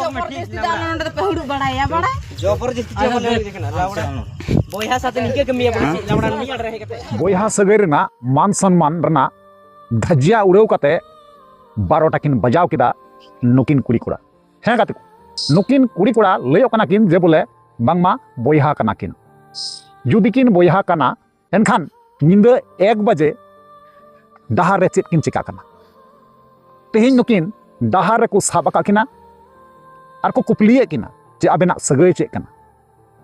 जबरदस्ती दान नोंडे पे हुडू बड़ाया बड़ा जबरदस्ती बोले देखना लावड़ा बोयहा साथे निके कमिया बड़ा लावड़ा नि अड़ रहे कते बोयहा सगै रेना मान सम्मान रना धज्जिया उड़ाव कते 12 टाकिन बजाव किदा नुकिन कुड़ी कोड़ा हे गाते नुकिन कुड़ी कोड़ा लयो कना किन जे बोले बांगमा बोयहा कना किन जुदी किन बोयहा कना एनखान निंदे 1 बजे डहार रे चेत किन चिका कना तेहिन नुकिन डहार रे को साबका किना आर को कुपलिए किना जे आबेना सगै चेक कना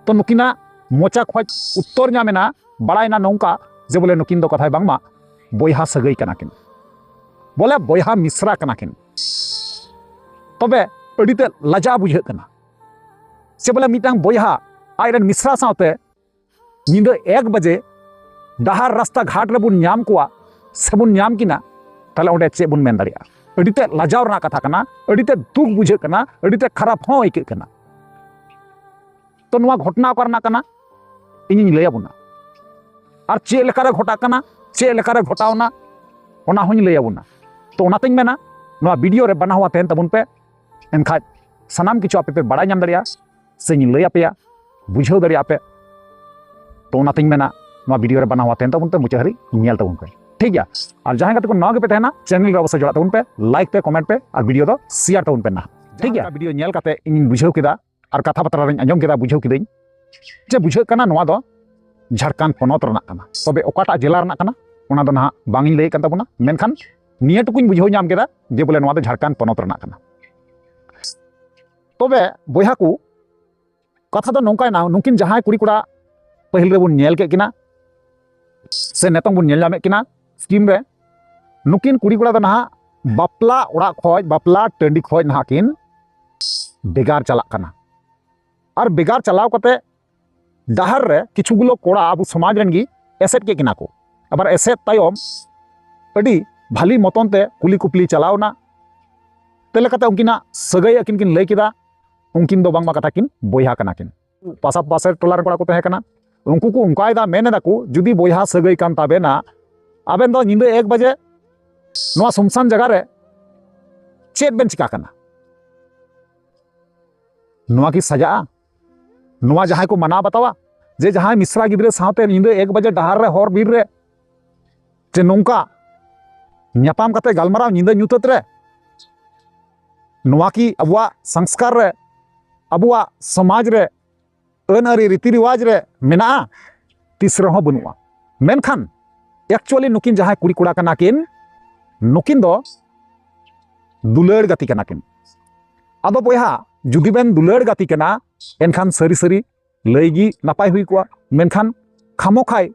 तो नुकिना मोचा खोज उत्तर नामेना बड़ायना नौका जे बोले नुकिन दो कथाय बांगमा बोयहा सगै कना किन बोले बोयहा मिश्रा कना किन तबे अडिते लाजा बुझे कना से बोले मिटांग बोयहा आयरन मिश्रा साथे निंदे 1 बजे डहार रास्ता घाट रे बुन नाम कोआ सेबुन नाम किना ताले ओंडे चे बुन मेन दाड़िया अडिते लाजाव रना कथा कना अडिते दुख बुझे कना अडिते खराब हो इके कना तो नुआ घटना करना कना इᱧ लay abuna ar che lekare घटा कना che lekare घटावना ओना होኝ लay abuna तो ओनातेñ मेना नुआ वीडियो रे बना हुआ तेन तबुन पे एनखा सनाम किछु आपे पे बड़ा नाम दरिया से लay आपेया बुझाव दरिया पे तो ओनातेñ मेना नुआ वीडियो रे बना हुआ तेन तबुन पे मुचा हरी नेल तबुन पे ठीक गया और जहां गाते को नवा के पे तहना चैनल रे अवश्य जोड़ा तबुन पे लाइक पे कमेंट पे और वीडियो दो शेयर तबुन पे ना ठीक गया वीडियो नेल काते इन बुझाव किदा और कथा पत्र रे अंजम किदा बुझाव किदिन जे बुझे कना नवा दो झारखंड पनत रना कना तबे ओकाटा जिला रना कना ओना दो ना बांगिन लay कन तबुना मेनखान निया टुकुन बुझाव नाम केदा जे बोले नवा दो झारखंड पनत रना कना तबे बोयहा को कथा दो नोंका ना नुकिन जहां कुड़ी कुड़ा पहिल रे बुन नेल के किना से नेतों बुन नेल जामे किना स्कीम रे नुकिन कुड़ी कुड़ा दो ना बापला ओड़ा खोज बापला टंडी खोज ना किन बेगार चला कना और बेगार चलाव कते डहार रे किछुगुलो कोड़ा अब समाज रन गी एसेट के किना को अबर एसेट तायम अडी भाली मतन ते कुली कुपली चलावना तेले कते उनकिना सगै अकिन किन लay किदा उनकिन दो बांगमा कथा किन बोयहा कना किन पासा पासे टोला रे कोड़ा को तहे कना उनको को उनकायदा मेनेदा को जुदी बोयहा सगै कान ताबेना आबेन दो निंदे 1 बजे नोआ सुमसान जगह रे चेत बेन चिका कना नोआ की सजा नोआ जहां को मना बतावा जे जहां मिश्रा गिद्रे साथे निंदे 1 बजे डहार रे हर बीर रे जे नोंका न्यापाम कते गालमाराव निंदे ᱧᱩᱛᱟᱹᱛ रे नोआ की अबुआ संस्कार रे अबुआ समाज रे अन अरी रीति रिवाज रे मेना तीसरे हो बनुआ मेनखान एक्चुअली नुकिन जहां कुड़ी कुड़ा कना किन नुकिन दो दुलड़ गति कना किन आदो बोयहा जुदी बेन दुलड़ गति कना एनखान सरी सरी लैगी नापाय हुई को मेनखान खामोखाय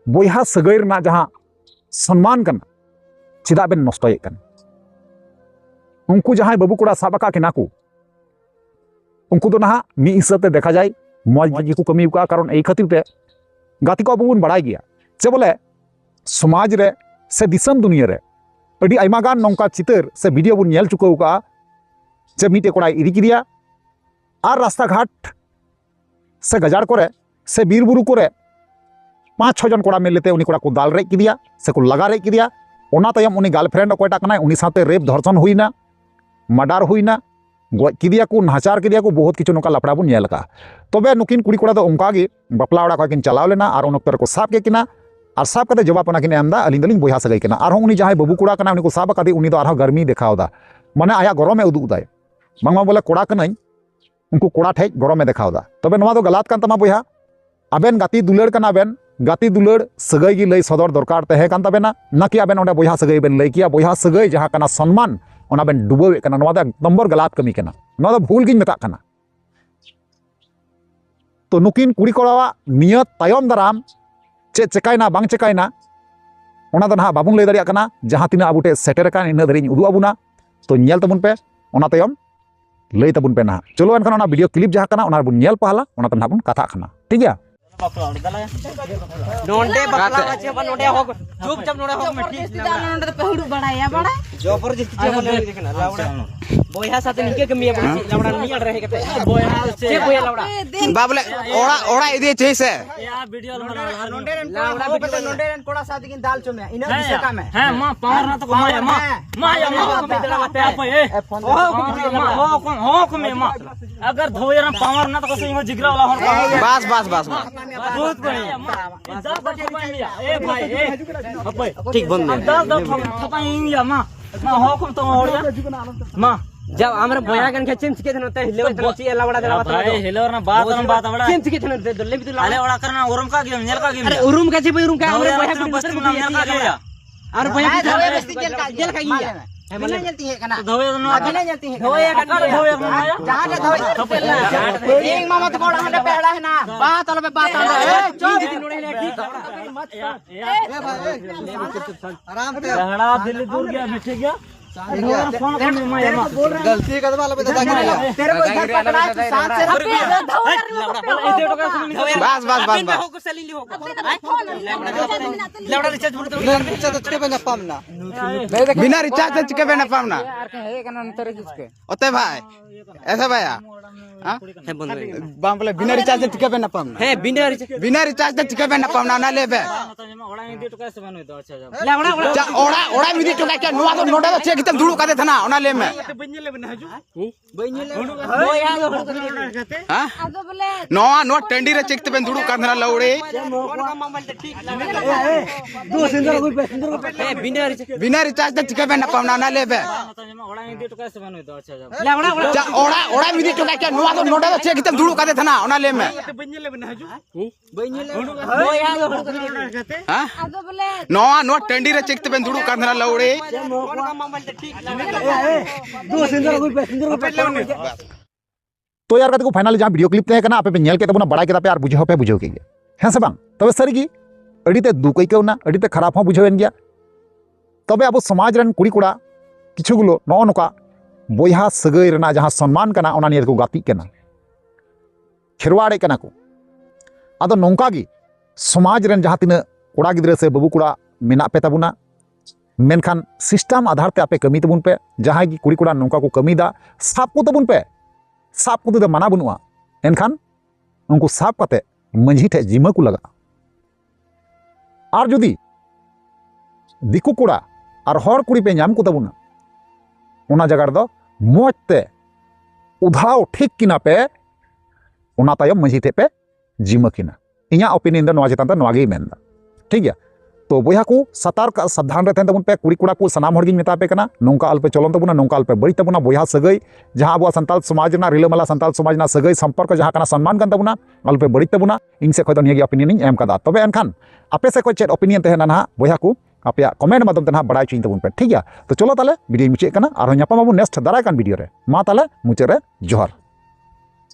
बोयहा सगै रना जहां सम्मान कना चिदा बेन नष्टय कन उनको जहां बाबू कोड़ा साबका किना को उनको तो ना मी हिसाबते देखा जाए मौज को कमी का कारण ए खातिर ते गाती को अब बुन बड़ाई गया से बोले समाज रे से दिसम दुनिया रे अडी आइमा गान नौका चितर से वीडियो बुन नेल चुकाव का जे मीटे कोड़ा इदी किदिया और रास्ता घाट से गजार करे से बीर बुरु करे 5-6 जन कोड़ा मिल लेते उनी कोड़ा को दाल रे किदिया से को लगा रे किदिया ओना तयम उनी गर्लफ्रेंड अकोयटा कना उनी साथे रेप धर्षण हुईना मर्डर हुईना गज किदिया को नाचार किदिया को बहुत किछु नोका लपड़ा बुन नेल का तबे नुकिन कुड़ी कोड़ा दो उनका गे बापला ओड़ा को किन चलाव लेना और उन ओक्तर को साब के किना और साब कते जवाब पना किन एमदा अलिन दलिन बोयहा सगै किना और उनी जहां बाबू कोड़ा कना उनी को साब कदे उनी दो आरो गर्मी देखावदा माने आया गरम में उदुग दाय बांगमा बोले कोड़ा कनाई उनको कोड़ा ठेज गरम में देखावदा तबे नवा दो गलत कान तमा बोयहा आबेन गाती दुलड़ कना बेन गाती दुलड़ सगै गी लय सदर दरकार तहे कान तबेना ना कि आबेन ओंडे बोयहा सगै बेन लय किया बोयहा सगै जहां कना सम्मान ओना बेन डुबोवे कना नवा दा नंबर गलत कमी कना नवा दा भूल गिन मेता कना तो नुकिन कुड़ी कोड़ा नियत तायम दाराम चे चेकायना बांग चेकायना ओना दा ना बाबुन लय दारिया कना जहां तिना आबुटे सेटर कान इना धरिन उदु आबुना तो नेल तबुन पे ओना तायम लय तबुन पे ना चलो एनखान ओना वीडियो क्लिप जहां कना ओना बुन नेल पहला ओना तन हाबुन कथा खाना ठीक गया नोंडे बकला बच्चे पर नोंडे हो चुपचाप नोंडे हो मैं ठीक नोंडे तो पहुड़ बड़ाया बड़ा जबरदस्ती जे बोले देखना लावड़ा बोया साथे निके कमी है लावड़ा नियल रहे कते बोया से बोया लावड़ा बाबले ओड़ा ओड़ा इदे चेसे या वीडियो नोंडे लावड़ा वीडियो नोंडे कोड़ा साथे की दाल चोमे इना दिसे काम है हां मां पावर ना तो माया मां कमी मत ए हो कमी मां अगर धोया ना पावर ना तो कसो इमा जिगरा वाला हो बस बस बस बहुत बढ़िया ए भाई ए ठीक बन गया 10 थपाई मां मां हो कम तो और मां जब हमरा बोया गन के चिंच के थन त हिलेवर त ची लावड़ा देला भाई हिलेवर ना बात बड़ा चिंच के थन दले भी तो अरे ओड़ा करना उरुम का गेम नेल का गेम अरे उरुम का जे उरुम का हमरा बोया के बस नाम नेल का गेम और बोया के बस्ती जेल का गया बिना जलती है कना धोए ना बिना जलती है धोए का धोए जहां के धोए एक मामा तो कोड़ा हंडे पहला है ना बात वाला पे बात ए चुप नोड़े ले ठीक ए भाई आराम से हड़ा दिल दूर गया बैठे गया फोन कर मैं गलती कर वाला पे तेरे को इधर पकड़ा साथ से बस बस बस लवड़ा रिचार्ज पे ना पामना बिना रिचार्ज चिके पे ना पामना ओते भाई ऐसा भैया हां बाम बोले बिना रिचार्ज चिके पे ना पामना है बिना रिचार्ज चिके पे ना पामना ना लेबे ओड़ा इंदी टका से बनो तो अच्छा लवड़ा ओड़ा ओड़ा मिदी टका के नोआ तो नोडा चेक तम दुड़ू का दे थना ओना ले में बइने ले हजू बइने ले बोया हां नोआ नो टेंडी रे चेक तम दुड़ू का थना लौड़े दो सिंदर को पे बिना रिचार्ज चिके पे ना पामना ना लेबे ओड़ा इंदी टका से बनो तो अच्छा लवड़ा ओड़ा ओड़ा मिदी टका के नोआ तो नोडा चेक तम दुड़ू का दे थना ओना ले में बइने ले हजू बइने ले बोया हां नोआ नो टेंडी रे चेक तम दुड़ू का थना लौड़े दो सिंदर को पे तो यार कहते को फाइनल जहाँ वीडियो क्लिप तहे कना आपे पे नेल के तबना बड़ा के पे और बुझाव के हैं से बांग तबे सरीगी अड़ीते दुख आइकना अड़ीते खराब हो बुझावेन गया तबे अब समाज रन कुड़ी कुड़ा किछुगुलो नो नोका बोया सगई रना जहाँ सम्मान कना ओना निये को गाती कना खेरवाड़े कना को आदो नोंका गी समाज रन जहाँ तिना कोड़ा गिद्रा से बाबू कुड़ा मेना पे तबुना मेनखान सिस्टम आधार ते आपे कमी तबुन पे जहाँ की कुड़ी कुड़ा नोंका को कमी दा साप को तबुन पे साप को तो माना बनुआ एनखान उनको साप कते मंझी ठे जिमा को लगा और जुदी दिकु कुड़ा और हर कुड़ी पे नाम को तबुना उना जगह दो मोजते उधाव ठीक किना पे उना तायम मंझी थे पे जिमा किना इया ओपिनियन दा नवा चेतान दा नवागे मेनदा ठीक है तो बोया को सतर्क सावधान रहते तबन पे कुड़ी कुड़ा को सनाम हर गिन मेता पे कना नोंका अल्पे चलन तबुना नोंका अल्पे बड़ी तबुना बोया सगई जहां अब संताल समाज ना रिलामला संताल समाज ना सगई संपर्क जहां कना सम्मान गन तबुना अल्पे बड़ी तबुना इन से खय निया ओपिनियन एम कदा तबे एनखान आपे से कोई चेट ओपिनियन तहना ना बोया को आपे कमेंट माध्यम तना बड़ा चिन तबुन पे ठीक है तो चलो ताले वीडियो मुचे कना और न्यापाम नेक्स्ट दाराय कान वीडियो रे मा ताले मुचे रे जोहार।